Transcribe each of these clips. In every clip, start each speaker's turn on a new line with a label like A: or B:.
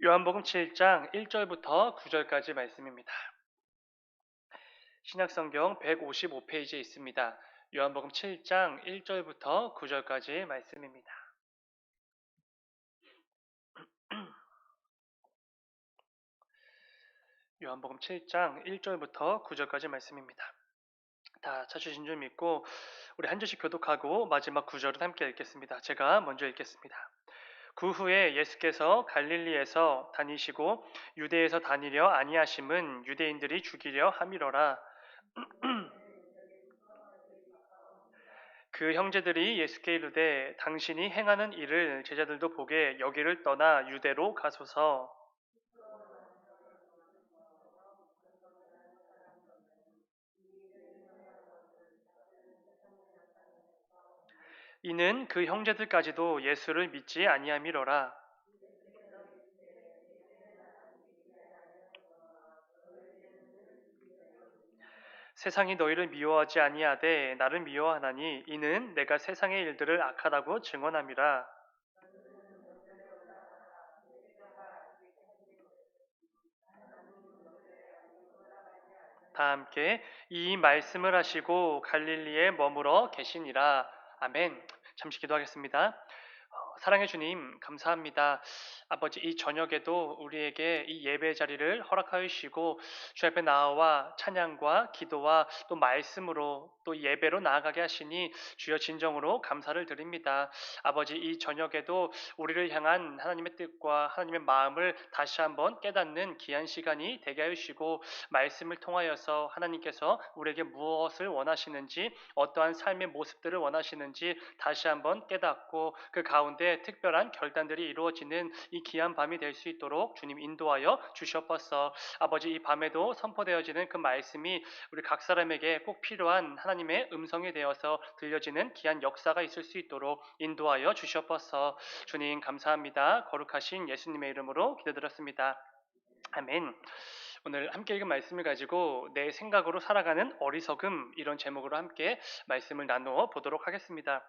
A: 요한복음 7장 1절부터 9절까지 말씀입니다. 신약성경 155페이지에 있습니다. 요한복음 7장 1절부터 9절까지 말씀입니다. 요한복음 7장 1절부터 9절까지 말씀입니다. 다 찾으신 줄 믿고 우리 한 절씩 교독하고 마지막 9절은 함께 읽겠습니다. 제가 먼저 읽겠습니다. 그 후에 예수께서 갈릴리에서 다니시고 유대에서 다니려 아니하심은 유대인들이 죽이려 함이로라. 그 형제들이 예수께 이르되 당신이 행하는 일을 제자들도 보게 여기를 떠나 유대로 가소서. 이는 그 형제들까지도 예수를 믿지 아니함이로라. 세상이 너희를 미워하지 아니하되 나를 미워하나니 이는 내가 세상의 일들을 악하다고 증언함이라. 다 함께 이 말씀을 하시고 갈릴리에 머물러 계시니라. 아멘. 잠시 기도하겠습니다. 사랑해 주님, 감사합니다. 아버지, 이 저녁에도 우리에게 이 예배 자리를 허락하여 주시고 주 앞에 나와 찬양과 기도와 또 말씀으로 또 예배로 나아가게 하시니 주여 진정으로 감사를 드립니다. 아버지, 이 저녁에도 우리를 향한 하나님의 뜻과 하나님의 마음을 다시 한번 깨닫는 귀한 시간이 되게 하여 주시고 말씀을 통하여서 하나님께서 우리에게 무엇을 원하시는지 어떠한 삶의 모습들을 원하시는지 다시 한번 깨닫고 그 가운데 특별한 결단들이 이루어지는 이 귀한 밤이 될 수 있도록 주님 인도하여 주시옵소서. 아버지, 이 밤에도 선포되어지는 그 말씀이 우리 각 사람에게 꼭 필요한 하나님의 음성이 되어서 들려지는 귀한 역사가 있을 수 있도록 인도하여 주시옵소서. 주님 감사합니다. 거룩하신 예수님의 이름으로 기도드렸습니다. 아멘. 오늘 함께 읽은 말씀을 가지고 내 생각으로 살아가는 어리석음, 이런 제목으로 함께 말씀을 나누어 보도록 하겠습니다.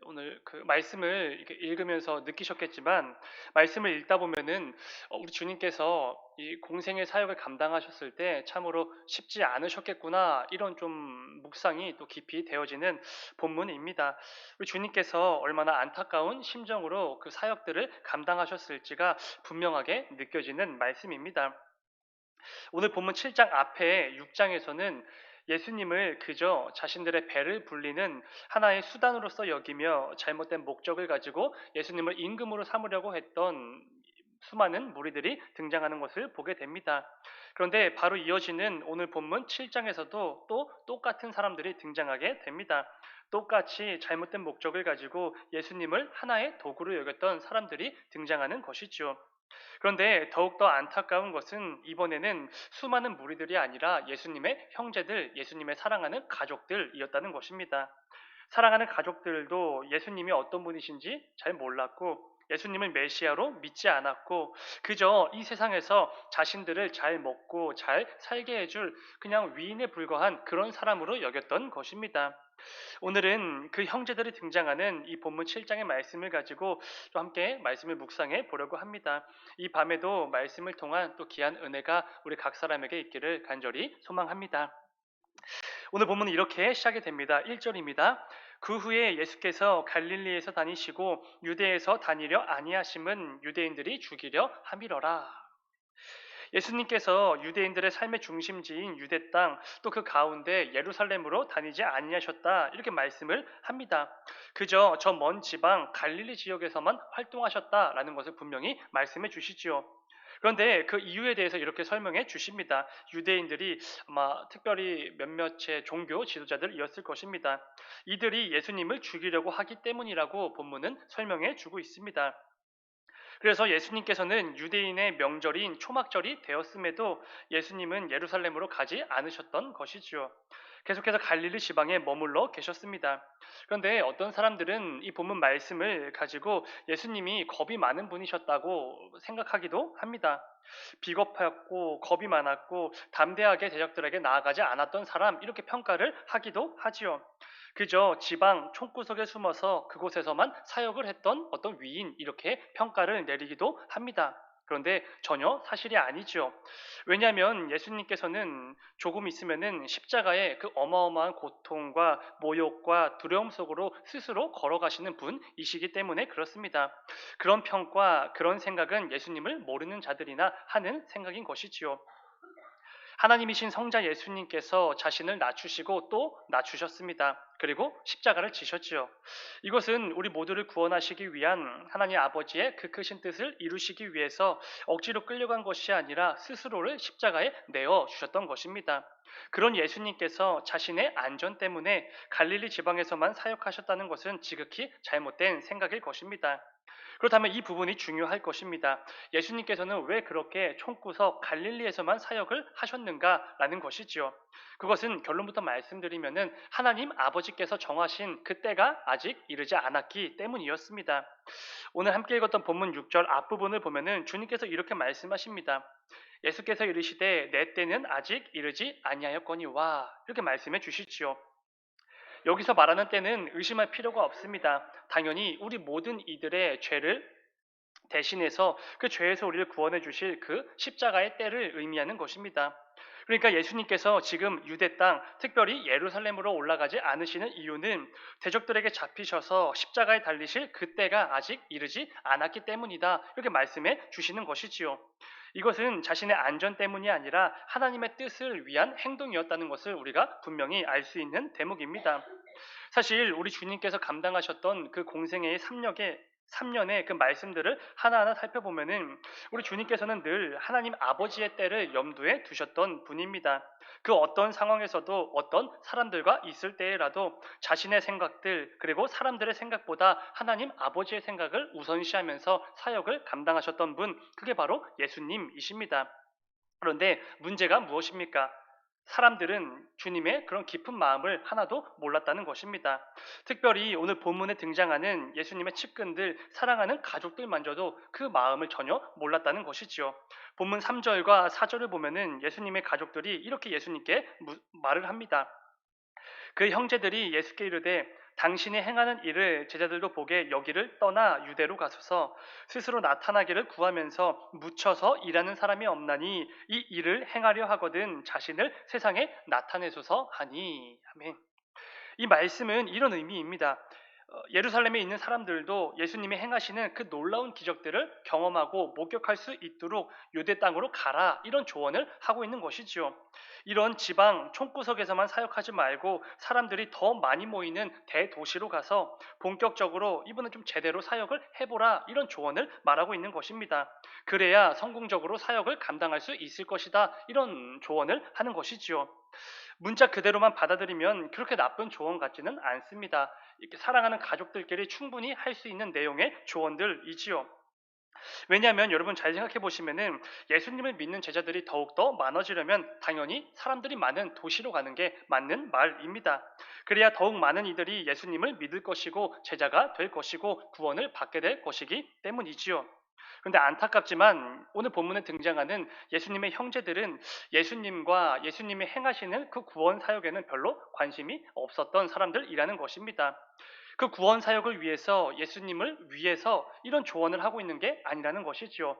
A: 오늘 그 말씀을 이렇게 읽으면서 느끼셨겠지만 말씀을 읽다 보면은 우리 주님께서 이 공생의 사역을 감당하셨을 때 참으로 쉽지 않으셨겠구나, 이런 좀 묵상이 또 깊이 되어지는 본문입니다. 우리 주님께서 얼마나 안타까운 심정으로 그 사역들을 감당하셨을지가 분명하게 느껴지는 말씀입니다. 오늘 본문 7장 앞에 6장에서는 예수님을 그저 자신들의 배를 불리는 하나의 수단으로서 여기며 잘못된 목적을 가지고 예수님을 임금으로 삼으려고 했던 수많은 무리들이 등장하는 것을 보게 됩니다. 그런데 바로 이어지는 오늘 본문 7장에서도 또 똑같은 사람들이 등장하게 됩니다. 똑같이 잘못된 목적을 가지고 예수님을 하나의 도구로 여겼던 사람들이 등장하는 것이죠. 그런데 더욱더 안타까운 것은 이번에는 수많은 무리들이 아니라 예수님의 형제들, 예수님의 사랑하는 가족들이었다는 것입니다. 사랑하는 가족들도 예수님이 어떤 분이신지 잘 몰랐고 예수님을 메시아로 믿지 않았고 그저 이 세상에서 자신들을 잘 먹고 잘 살게 해줄 그냥 위인에 불과한 그런 사람으로 여겼던 것입니다. 오늘은 그 형제들이 등장하는 이 본문 7장의 말씀을 가지고 또 함께 말씀을 묵상해 보려고 합니다. 이 밤에도 말씀을 통한 또 귀한 은혜가 우리 각 사람에게 있기를 간절히 소망합니다. 오늘 본문은 이렇게 시작이 됩니다. 1절입니다. 그 후에 예수께서 갈릴리에서 다니시고 유대에서 다니려 아니하심은 유대인들이 죽이려 함이로라. 예수님께서 유대인들의 삶의 중심지인 유대 땅, 또 그 가운데 예루살렘으로 다니지 아니하셨다, 이렇게 말씀을 합니다. 그저 저 먼 지방 갈릴리 지역에서만 활동하셨다라는 것을 분명히 말씀해 주시지요. 그런데 그 이유에 대해서 이렇게 설명해 주십니다. 유대인들이 아마 특별히 몇몇의 종교 지도자들이었을 것입니다. 이들이 예수님을 죽이려고 하기 때문이라고 본문은 설명해 주고 있습니다. 그래서 예수님께서는 유대인의 명절인 초막절이 되었음에도 예수님은 예루살렘으로 가지 않으셨던 것이지요. 계속해서 갈릴리 지방에 머물러 계셨습니다. 그런데 어떤 사람들은 이 본문 말씀을 가지고 예수님이 겁이 많은 분이셨다고 생각하기도 합니다. 비겁했고 겁이 많았고 담대하게 대적들에게 나아가지 않았던 사람, 이렇게 평가를 하기도 하지요. 그저 지방 총구석에 숨어서 그곳에서만 사역을 했던 어떤 위인 이렇게 평가를 내리기도 합니다. 그런데 전혀 사실이 아니죠. 왜냐하면 예수님께서는 조금 있으면은 십자가의 그 어마어마한 고통과 모욕과 두려움 속으로 스스로 걸어가시는 분이시기 때문에 그렇습니다. 그런 평가, 그런 생각은 예수님을 모르는 자들이나 하는 생각인 것이지요. 하나님이신 성자 예수님께서 자신을 낮추시고 또 낮추셨습니다. 그리고 십자가를 지셨지요. 이것은 우리 모두를 구원하시기 위한 하나님 아버지의 그 크신 뜻을 이루시기 위해서 억지로 끌려간 것이 아니라 스스로를 십자가에 내어 주셨던 것입니다. 그런 예수님께서 자신의 안전 때문에 갈릴리 지방에서만 사역하셨다는 것은 지극히 잘못된 생각일 것입니다. 그렇다면 이 부분이 중요할 것입니다. 예수님께서는 왜 그렇게 총구석 갈릴리에서만 사역을 하셨는가라는 것이지요. 그것은 결론부터 말씀드리면은 하나님 아버지께서 정하신 그때가 아직 이르지 않았기 때문이었습니다. 오늘 함께 읽었던 본문 6절 앞부분을 보면은 주님께서 이렇게 말씀하십니다. 예수께서 이르시되 내 때는 아직 이르지 아니하였거니와 이렇게 말씀해 주시지요. 여기서 말하는 때는 의심할 필요가 없습니다. 당연히 우리 모든 이들의 죄를 대신해서 그 죄에서 우리를 구원해 주실 그 십자가의 때를 의미하는 것입니다. 그러니까 예수님께서 지금 유대 땅, 특별히 예루살렘으로 올라가지 않으시는 이유는 대적들에게 잡히셔서 십자가에 달리실 그때가 아직 이르지 않았기 때문이다. 이렇게 말씀해 주시는 것이지요. 이것은 자신의 안전 때문이 아니라 하나님의 뜻을 위한 행동이었다는 것을 우리가 분명히 알 수 있는 대목입니다. 사실 우리 주님께서 감당하셨던 그 공생애의 3년의 그 말씀들을 하나하나 살펴보면은 우리 주님께서는 늘 하나님 아버지의 때를 염두에 두셨던 분입니다. 그 어떤 상황에서도 어떤 사람들과 있을 때라도 자신의 생각들 그리고 사람들의 생각보다 하나님 아버지의 생각을 우선시하면서 사역을 감당하셨던 분, 그게 바로 예수님이십니다. 그런데 문제가 무엇입니까? 사람들은 주님의 그런 깊은 마음을 하나도 몰랐다는 것입니다. 특별히 오늘 본문에 등장하는 예수님의 측근들, 사랑하는 가족들만저도 그 마음을 전혀 몰랐다는 것이지요. 본문 3절과 4절을 보면은 예수님의 가족들이 이렇게 예수님께 말을 합니다. 그 형제들이 예수께 이르되 당신이 행하는 일을 제자들도 보게 여기를 떠나 유대로 가소서 스스로 나타나기를 구하면서 묻혀서 일하는 사람이 없나니 이 일을 행하려 하거든 자신을 세상에 나타내소서 하니 아멘. 이 말씀은 이런 의미입니다. 예루살렘에 있는 사람들도 예수님이 행하시는 그 놀라운 기적들을 경험하고 목격할 수 있도록 유대 땅으로 가라 이런 조언을 하고 있는 것이지요. 이런 지방 총구석에서만 사역하지 말고 사람들이 더 많이 모이는 대도시로 가서 본격적으로 이번에 좀 제대로 사역을 해보라 이런 조언을 말하고 있는 것입니다. 그래야 성공적으로 사역을 감당할 수 있을 것이다 이런 조언을 하는 것이지요. 문자 그대로만 받아들이면 그렇게 나쁜 조언 같지는 않습니다. 이렇게 사랑하는 가족들끼리 충분히 할 수 있는 내용의 조언들이지요. 왜냐하면 여러분 잘 생각해 보시면은 예수님을 믿는 제자들이 더욱더 많아지려면 당연히 사람들이 많은 도시로 가는 게 맞는 말입니다. 그래야 더욱 많은 이들이 예수님을 믿을 것이고 제자가 될 것이고 구원을 받게 될 것이기 때문이지요. 그런데 안타깝지만 오늘 본문에 등장하는 예수님의 형제들은 예수님과 예수님이 행하시는 그 구원 사역에는 별로 관심이 없었던 사람들이라는 것입니다. 그 구원 사역을 위해서 예수님을 위해서 이런 조언을 하고 있는 게 아니라는 것이지요.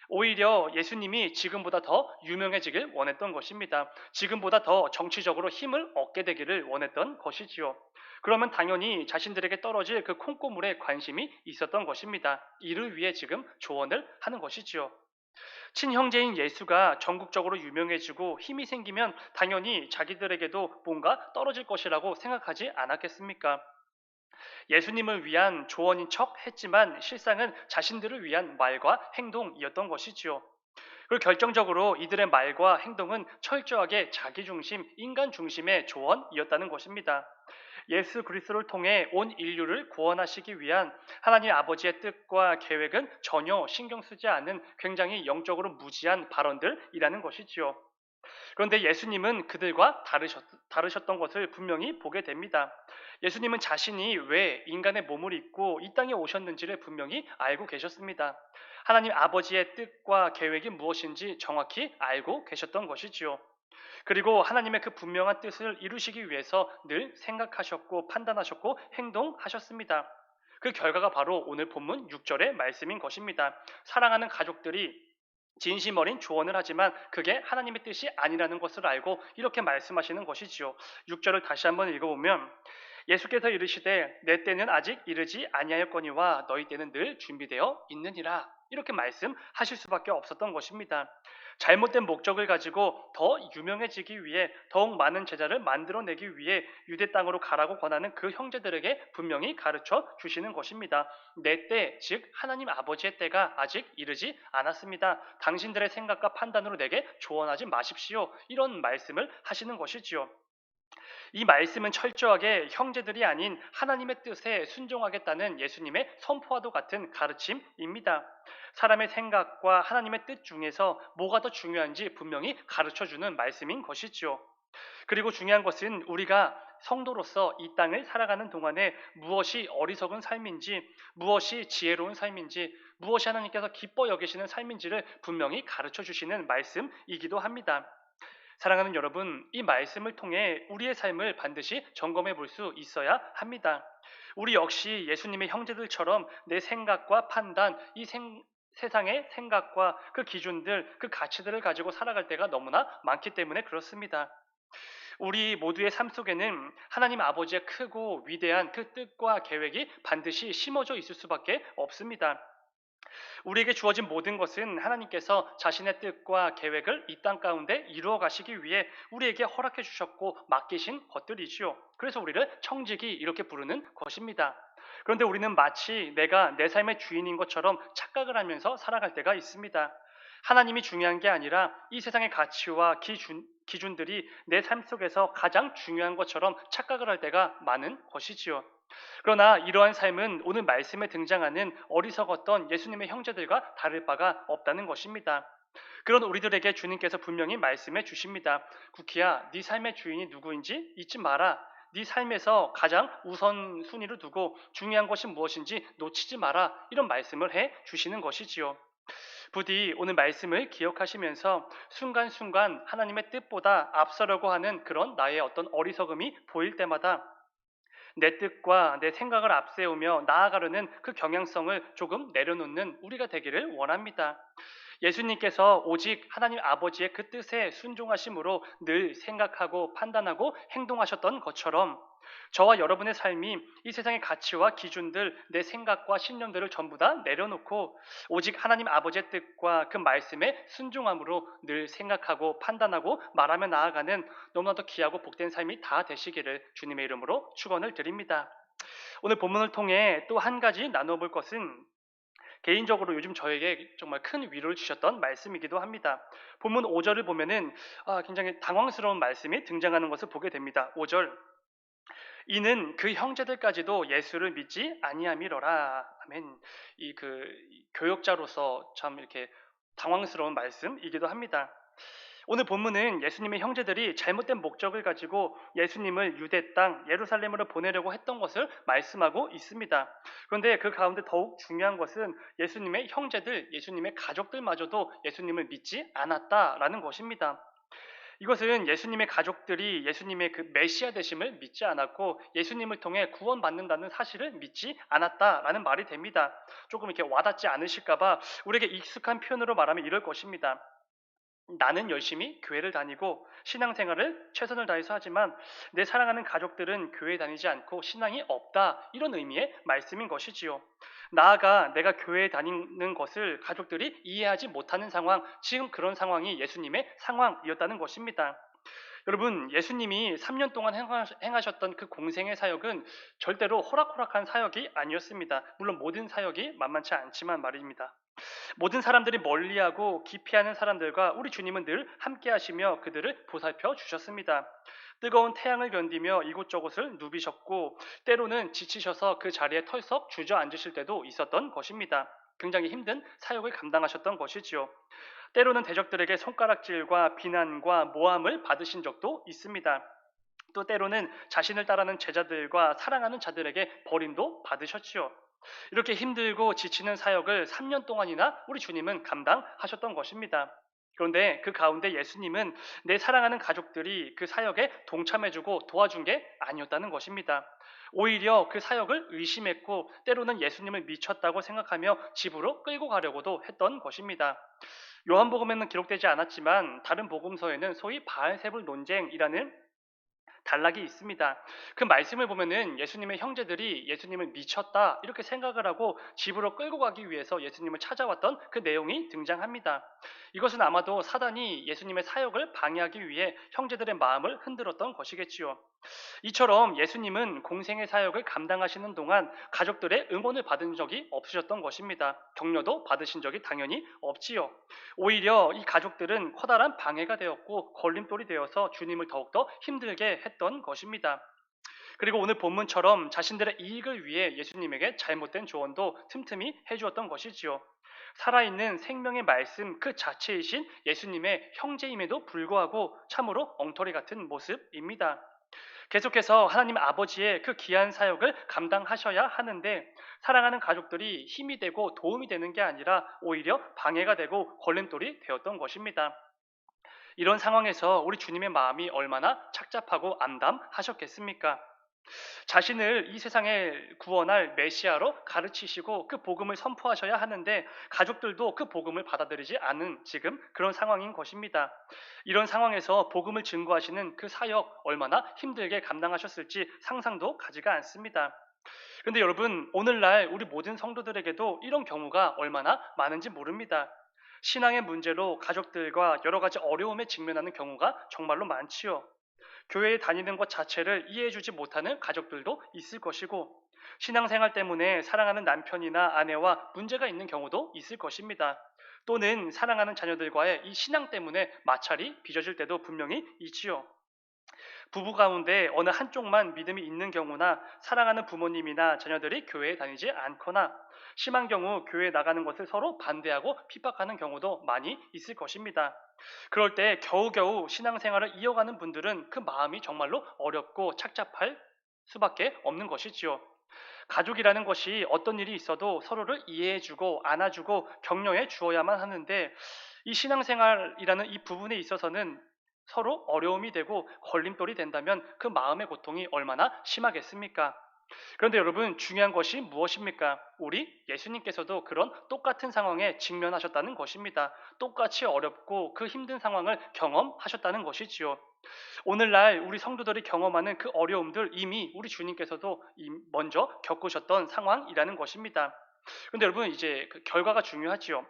A: 오히려 예수님이 지금보다 더 유명해지길 원했던 것입니다. 지금보다 더 정치적으로 힘을 얻게 되기를 원했던 것이지요. 그러면 당연히 자신들에게 떨어질 그 콩고물에 관심이 있었던 것입니다. 이를 위해 지금 조언을 하는 것이지요. 친형제인 예수가 전국적으로 유명해지고 힘이 생기면 당연히 자기들에게도 뭔가 떨어질 것이라고 생각하지 않았겠습니까? 예수님을 위한 조언인 척 했지만 실상은 자신들을 위한 말과 행동이었던 것이지요. 그리고 결정적으로 이들의 말과 행동은 철저하게 자기 중심, 인간 중심의 조언이었다는 것입니다. 예수 그리스도를 통해 온 인류를 구원하시기 위한 하나님 아버지의 뜻과 계획은 전혀 신경 쓰지 않는 굉장히 영적으로 무지한 발언들이라는 것이지요. 그런데 예수님은 그들과 다르셨던 것을 분명히 보게 됩니다. 예수님은 자신이 왜 인간의 몸을 입고 이 땅에 오셨는지를 분명히 알고 계셨습니다. 하나님 아버지의 뜻과 계획이 무엇인지 정확히 알고 계셨던 것이지요. 그리고 하나님의 그 분명한 뜻을 이루시기 위해서 늘 생각하셨고 판단하셨고 행동하셨습니다. 그 결과가 바로 오늘 본문 6절의 말씀인 것입니다. 사랑하는 가족들이 진심 어린 조언을 하지만 그게 하나님의 뜻이 아니라는 것을 알고 이렇게 말씀하시는 것이지요. 6절을 다시 한번 읽어보면 예수께서 이르시되 내 때는 아직 이르지 아니하였거니와 너희 때는 늘 준비되어 있느니라. 이렇게 말씀하실 수밖에 없었던 것입니다. 잘못된 목적을 가지고 더 유명해지기 위해 더욱 많은 제자를 만들어내기 위해 유대 땅으로 가라고 권하는 그 형제들에게 분명히 가르쳐 주시는 것입니다. 내 때, 즉 하나님 아버지의 때가 아직 이르지 않았습니다. 당신들의 생각과 판단으로 내게 조언하지 마십시오. 이런 말씀을 하시는 것이지요. 이 말씀은 철저하게 형제들이 아닌 하나님의 뜻에 순종하겠다는 예수님의 선포와도 같은 가르침입니다. 사람의 생각과 하나님의 뜻 중에서 뭐가 더 중요한지 분명히 가르쳐주는 말씀인 것이지요. 그리고 중요한 것은 우리가 성도로서 이 땅을 살아가는 동안에 무엇이 어리석은 삶인지, 무엇이 지혜로운 삶인지, 무엇이 하나님께서 기뻐 여기시는 삶인지를 분명히 가르쳐 주시는 말씀이기도 합니다. 사랑하는 여러분, 이 말씀을 통해 우리의 삶을 반드시 점검해 볼 수 있어야 합니다. 우리 역시 예수님의 형제들처럼 내 생각과 판단, 세상의 생각과 그 기준들, 그 가치들을 가지고 살아갈 때가 너무나 많기 때문에 그렇습니다. 우리 모두의 삶 속에는 하나님 아버지의 크고 위대한 그 뜻과 계획이 반드시 심어져 있을 수밖에 없습니다. 우리에게 주어진 모든 것은 하나님께서 자신의 뜻과 계획을 이 땅 가운데 이루어 가시기 위해 우리에게 허락해 주셨고 맡기신 것들이지요. 그래서 우리를 청지기 이렇게 부르는 것입니다. 그런데 우리는 마치 내가 내 삶의 주인인 것처럼 착각을 하면서 살아갈 때가 있습니다. 하나님이 중요한 게 아니라 이 세상의 가치와 기준들이 내 삶 속에서 가장 중요한 것처럼 착각을 할 때가 많은 것이지요. 그러나 이러한 삶은 오늘 말씀에 등장하는 어리석었던 예수님의 형제들과 다를 바가 없다는 것입니다. 그런 우리들에게 주님께서 분명히 말씀해 주십니다. 쿠키야, 네 삶의 주인이 누구인지 잊지 마라. 네 삶에서 가장 우선순위를 두고 중요한 것이 무엇인지 놓치지 마라. 이런 말씀을 해 주시는 것이지요. 부디 오늘 말씀을 기억하시면서 순간순간 하나님의 뜻보다 앞서려고 하는 그런 나의 어떤 어리석음이 보일 때마다 내 뜻과 내 생각을 앞세우며 나아가려는 그 경향성을 조금 내려놓는 우리가 되기를 원합니다. 예수님께서 오직 하나님 아버지의 그 뜻에 순종하심으로 늘 생각하고 판단하고 행동하셨던 것처럼 저와 여러분의 삶이 이 세상의 가치와 기준들, 내 생각과 신념들을 전부 다 내려놓고 오직 하나님 아버지의 뜻과 그 말씀에 순종함으로 늘 생각하고 판단하고 말하며 나아가는 너무나도 귀하고 복된 삶이 다 되시기를 주님의 이름으로 축원을 드립니다. 오늘 본문을 통해 또 한 가지 나눠볼 것은 개인적으로 요즘 저에게 정말 큰 위로를 주셨던 말씀이기도 합니다. 본문 5절을 보면은 굉장히 당황스러운 말씀이 등장하는 것을 보게 됩니다. 5절 이는 그 형제들까지도 예수를 믿지 아니함이로라. 아멘. 이 교역자로서 참 이렇게 당황스러운 말씀이기도 합니다. 오늘 본문은 예수님의 형제들이 잘못된 목적을 가지고 예수님을 유대 땅 예루살렘으로 보내려고 했던 것을 말씀하고 있습니다. 그런데 그 가운데 더욱 중요한 것은 예수님의 형제들, 예수님의 가족들마저도 예수님을 믿지 않았다라는 것입니다. 이것은 예수님의 가족들이 예수님의 그 메시아 되심을 믿지 않았고 예수님을 통해 구원받는다는 사실을 믿지 않았다라는 말이 됩니다. 조금 이렇게 와닿지 않으실까봐 우리에게 익숙한 표현으로 말하면 이럴 것입니다. 나는 열심히 교회를 다니고 신앙생활을 최선을 다해서 하지만 내 사랑하는 가족들은 교회 다니지 않고 신앙이 없다. 이런 의미의 말씀인 것이지요. 나아가 내가 교회에 다니는 것을 가족들이 이해하지 못하는 상황, 지금 그런 상황이 예수님의 상황이었다는 것입니다. 여러분, 예수님이 3년 동안 행하셨던 그 공생의 사역은 절대로 호락호락한 사역이 아니었습니다. 물론 모든 사역이 만만치 않지만 말입니다. 모든 사람들이 멀리하고 기피하는 사람들과 우리 주님은 늘 함께 하시며 그들을 보살펴 주셨습니다. 뜨거운 태양을 견디며 이곳저곳을 누비셨고 때로는 지치셔서 그 자리에 털썩 주저앉으실 때도 있었던 것입니다. 굉장히 힘든 사역을 감당하셨던 것이지요. 때로는 대적들에게 손가락질과 비난과 모함을 받으신 적도 있습니다. 또 때로는 자신을 따르는 제자들과 사랑하는 자들에게 버림도 받으셨지요. 이렇게 힘들고 지치는 사역을 3년 동안이나 우리 주님은 감당하셨던 것입니다. 그런데 그 가운데 예수님은 내 사랑하는 가족들이 그 사역에 동참해주고 도와준 게 아니었다는 것입니다. 오히려 그 사역을 의심했고 때로는 예수님을 미쳤다고 생각하며 집으로 끌고 가려고도 했던 것입니다. 요한복음에는 기록되지 않았지만 다른 복음서에는 소위 바알세불 논쟁이라는 단락이 있습니다. 그 말씀을 보면은 예수님의 형제들이 예수님을 미쳤다 이렇게 생각을 하고 집으로 끌고 가기 위해서 예수님을 찾아왔던 그 내용이 등장합니다. 이것은 아마도 사단이 예수님의 사역을 방해하기 위해 형제들의 마음을 흔들었던 것이겠지요. 이처럼 예수님은 공생의 사역을 감당하시는 동안 가족들의 응원을 받은 적이 없으셨던 것입니다. 격려도 받으신 적이 당연히 없지요. 오히려 이 가족들은 커다란 방해가 되었고 걸림돌이 되어서 주님을 더욱더 힘들게 했던 것입니다. 그리고 오늘 본문처럼 자신들의 이익을 위해 예수님에게 잘못된 조언도 틈틈이 해주었던 것이지요. 살아있는 생명의 말씀 그 자체이신 예수님의 형제임에도 불구하고 참으로 엉터리 같은 모습입니다. 계속해서 하나님 아버지의 그 귀한 사역을 감당하셔야 하는데 사랑하는 가족들이 힘이 되고 도움이 되는 게 아니라 오히려 방해가 되고 걸림돌이 되었던 것입니다. 이런 상황에서 우리 주님의 마음이 얼마나 착잡하고 암담하셨겠습니까? 자신을 이 세상에 구원할 메시아로 가르치시고 그 복음을 선포하셔야 하는데 가족들도 그 복음을 받아들이지 않은 지금 그런 상황인 것입니다. 이런 상황에서 복음을 증거하시는 그 사역 얼마나 힘들게 감당하셨을지 상상도 가지가 않습니다. 그런데 여러분, 오늘날 우리 모든 성도들에게도 이런 경우가 얼마나 많은지 모릅니다. 신앙의 문제로 가족들과 여러 가지 어려움에 직면하는 경우가 정말로 많지요. 교회에 다니는 것 자체를 이해해주지 못하는 가족들도 있을 것이고 신앙생활 때문에 사랑하는 남편이나 아내와 문제가 있는 경우도 있을 것입니다. 또는 사랑하는 자녀들과의 이 신앙 때문에 마찰이 빚어질 때도 분명히 있지요. 부부 가운데 어느 한쪽만 믿음이 있는 경우나 사랑하는 부모님이나 자녀들이 교회에 다니지 않거나 심한 경우 교회에 나가는 것을 서로 반대하고 핍박하는 경우도 많이 있을 것입니다. 그럴 때 겨우겨우 신앙생활을 이어가는 분들은 그 마음이 정말로 어렵고 착잡할 수밖에 없는 것이지요. 가족이라는 것이 어떤 일이 있어도 서로를 이해해주고 안아주고 격려해 주어야만 하는데 이 신앙생활이라는 이 부분에 있어서는 서로 어려움이 되고 걸림돌이 된다면 그 마음의 고통이 얼마나 심하겠습니까? 그런데 여러분 중요한 것이 무엇입니까? 우리 예수님께서도 그런 똑같은 상황에 직면하셨다는 것입니다. 똑같이 어렵고 그 힘든 상황을 경험하셨다는 것이지요. 오늘날 우리 성도들이 경험하는 그 어려움들 이미 우리 주님께서도 먼저 겪으셨던 상황이라는 것입니다. 그런데 여러분 이제 그 결과가 중요하지요.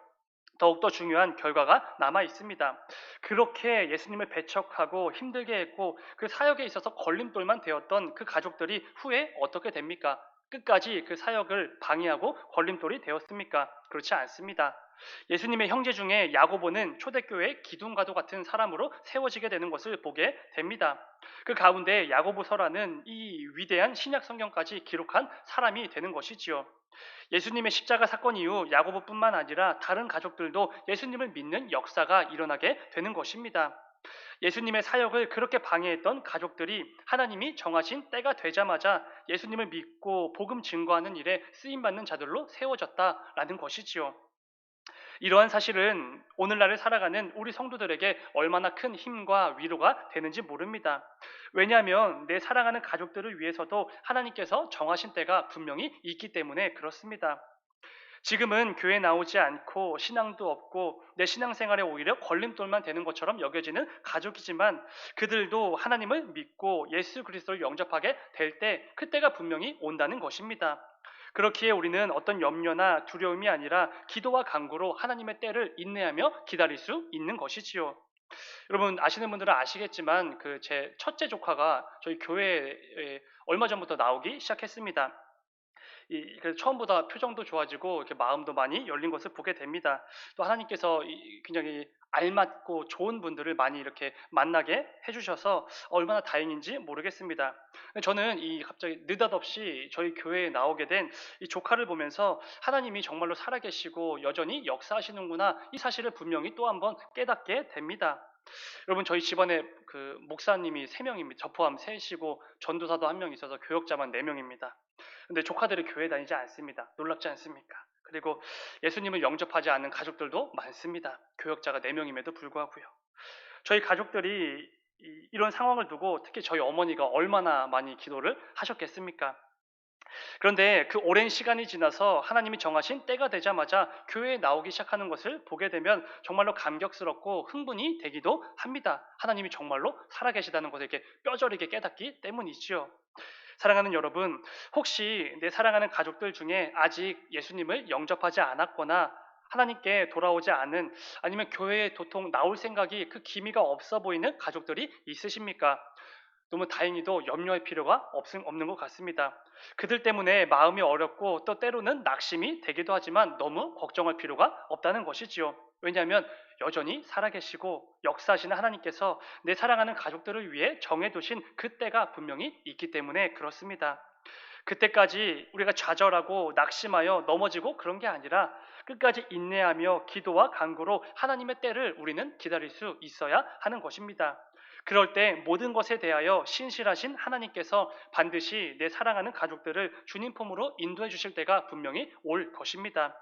A: 더욱더 중요한 결과가 남아 있습니다. 그렇게 예수님을 배척하고 힘들게 했고 그 사역에 있어서 걸림돌만 되었던 그 가족들이 후에 어떻게 됩니까? 끝까지 그 사역을 방해하고 걸림돌이 되었습니까? 그렇지 않습니다. 예수님의 형제 중에 야고보는 초대교회의 기둥과도 같은 사람으로 세워지게 되는 것을 보게 됩니다. 그 가운데 야고보서라는 이 위대한 신약 성경까지 기록한 사람이 되는 것이지요. 예수님의 십자가 사건 이후 야고보뿐만 아니라 다른 가족들도 예수님을 믿는 역사가 일어나게 되는 것입니다. 예수님의 사역을 그렇게 방해했던 가족들이 하나님이 정하신 때가 되자마자 예수님을 믿고 복음 증거하는 일에 쓰임받는 자들로 세워졌다라는 것이지요. 이러한 사실은 오늘날을 살아가는 우리 성도들에게 얼마나 큰 힘과 위로가 되는지 모릅니다. 왜냐하면 내 사랑하는 가족들을 위해서도 하나님께서 정하신 때가 분명히 있기 때문에 그렇습니다. 지금은 교회 나오지 않고 신앙도 없고 내 신앙생활에 오히려 걸림돌만 되는 것처럼 여겨지는 가족이지만 그들도 하나님을 믿고 예수 그리스도를 영접하게 될 때 그때가 분명히 온다는 것입니다. 그렇기에 우리는 어떤 염려나 두려움이 아니라 기도와 간구로 하나님의 때를 인내하며 기다릴 수 있는 것이지요. 여러분 아시는 분들은 아시겠지만 그 제 첫째 조카가 저희 교회에 얼마 전부터 나오기 시작했습니다. 그래서 처음보다 표정도 좋아지고 이렇게 마음도 많이 열린 것을 보게 됩니다. 또 하나님께서 굉장히 알맞고 좋은 분들을 많이 이렇게 만나게 해주셔서 얼마나 다행인지 모르겠습니다. 저는 이 갑자기 느닷없이 저희 교회에 나오게 된 이 조카를 보면서 하나님이 정말로 살아계시고 여전히 역사하시는구나 이 사실을 분명히 또 한번 깨닫게 됩니다. 여러분 저희 집안에 그 목사님이 3명입니다. 저 포함 셋이고 전도사도 1명 있어서 교역자만 4명입니다. 근데 조카들이 교회 다니지 않습니다. 놀랍지 않습니까? 그리고 예수님을 영접하지 않는 가족들도 많습니다. 교역자가 4명임에도 불구하고요. 저희 가족들이 이런 상황을 두고 특히 저희 어머니가 얼마나 많이 기도를 하셨겠습니까? 그런데 그 오랜 시간이 지나서 하나님이 정하신 때가 되자마자 교회에 나오기 시작하는 것을 보게 되면 정말로 감격스럽고 흥분이 되기도 합니다. 하나님이 정말로 살아계시다는 것을 이렇게 뼈저리게 깨닫기 때문이지요. 사랑하는 여러분, 혹시 내 사랑하는 가족들 중에 아직 예수님을 영접하지 않았거나 하나님께 돌아오지 않은, 아니면 교회에 도통 나올 생각이 그 기미가 없어 보이는 가족들이 있으십니까? 너무 다행히도 염려할 필요가 없는 것 같습니다. 그들 때문에 마음이 어렵고 또 때로는 낙심이 되기도 하지만 너무 걱정할 필요가 없다는 것이지요. 왜냐하면 여전히 살아계시고 역사하시는 하나님께서 내 사랑하는 가족들을 위해 정해두신 그 때가 분명히 있기 때문에 그렇습니다. 그때까지 우리가 좌절하고 낙심하여 넘어지고 그런 게 아니라 끝까지 인내하며 기도와 간구로 하나님의 때를 우리는 기다릴 수 있어야 하는 것입니다. 그럴 때 모든 것에 대하여 신실하신 하나님께서 반드시 내 사랑하는 가족들을 주님 품으로 인도해 주실 때가 분명히 올 것입니다.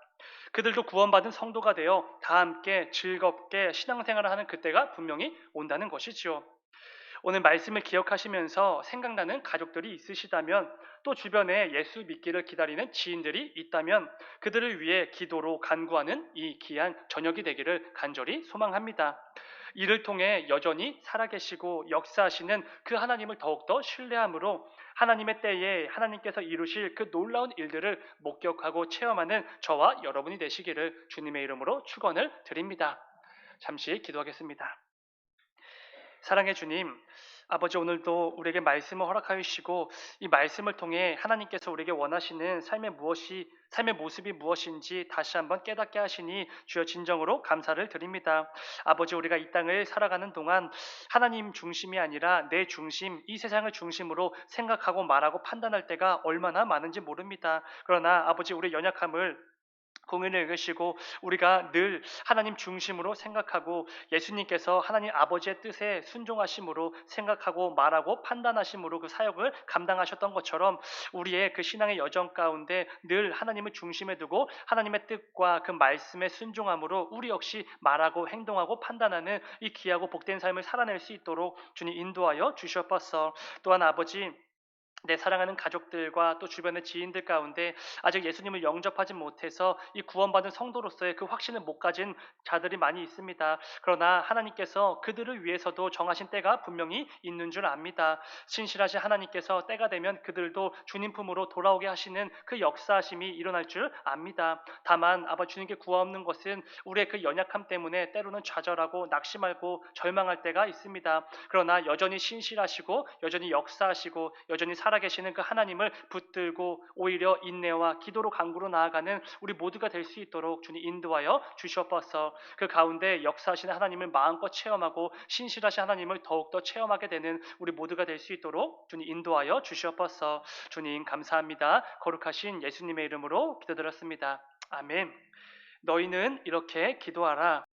A: 그들도 구원받은 성도가 되어 다 함께 즐겁게 신앙생활을 하는 그때가 분명히 온다는 것이지요. 오늘 말씀을 기억하시면서 생각나는 가족들이 있으시다면, 또 주변에 예수 믿기를 기다리는 지인들이 있다면 그들을 위해 기도로 간구하는 이 귀한 저녁이 되기를 간절히 소망합니다. 이를 통해 여전히 살아계시고 역사하시는 그 하나님을 더욱더 신뢰함으로 하나님의 때에 하나님께서 이루실 그 놀라운 일들을 목격하고 체험하는 저와 여러분이 되시기를 주님의 이름으로 축원을 드립니다. 잠시 기도하겠습니다. 사랑의 주님, 아버지, 오늘도 우리에게 말씀을 허락하여 주시고 이 말씀을 통해 하나님께서 우리에게 원하시는 삶의 모습이 무엇인지 다시 한번 깨닫게 하시니 주여 진정으로 감사를 드립니다. 아버지, 우리가 이 땅을 살아가는 동안 하나님 중심이 아니라 내 중심, 이 세상을 중심으로 생각하고 말하고 판단할 때가 얼마나 많은지 모릅니다. 그러나 아버지, 우리의 연약함을 공연을 읽으시고 우리가 늘 하나님 중심으로 생각하고 예수님께서 하나님 아버지의 뜻에 순종하심으로 생각하고 말하고 판단하심으로 그 사역을 감당하셨던 것처럼 우리의 그 신앙의 여정 가운데 늘 하나님을 중심에 두고 하나님의 뜻과 그 말씀에 순종함으로 우리 역시 말하고 행동하고 판단하는 이 귀하고 복된 삶을 살아낼 수 있도록 주님 인도하여 주시옵소서. 또한 아버지, 내 사랑하는 가족들과 또 주변의 지인들 가운데 아직 예수님을 영접하지 못해서 이 구원받은 성도로서의 그 확신을 못 가진 자들이 많이 있습니다. 그러나 하나님께서 그들을 위해서도 정하신 때가 분명히 있는 줄 압니다. 신실하신 하나님께서 때가 되면 그들도 주님 품으로 돌아오게 하시는 그 역사하심이 일어날 줄 압니다. 다만 아버지, 주님께 구하옵는 것은 우리의 그 연약함 때문에 때로는 좌절하고 낙심하고 절망할 때가 있습니다. 그러나 여전히 신실하시고 여전히 역사하시고 여전히 살아계시는 그 하나님을 붙들고 오히려 인내와 기도로 간구로 나아가는 우리 모두가 될 수 있도록 주님 인도하여 주시옵소서. 그 가운데 역사하시는 하나님을 마음껏 체험하고 신실하신 하나님을 더욱더 체험하게 되는 우리 모두가 될 수 있도록 주님 인도하여 주시옵소서. 주님 감사합니다. 거룩하신 예수님의 이름으로 기도드렸습니다. 아멘. 너희는 이렇게 기도하라.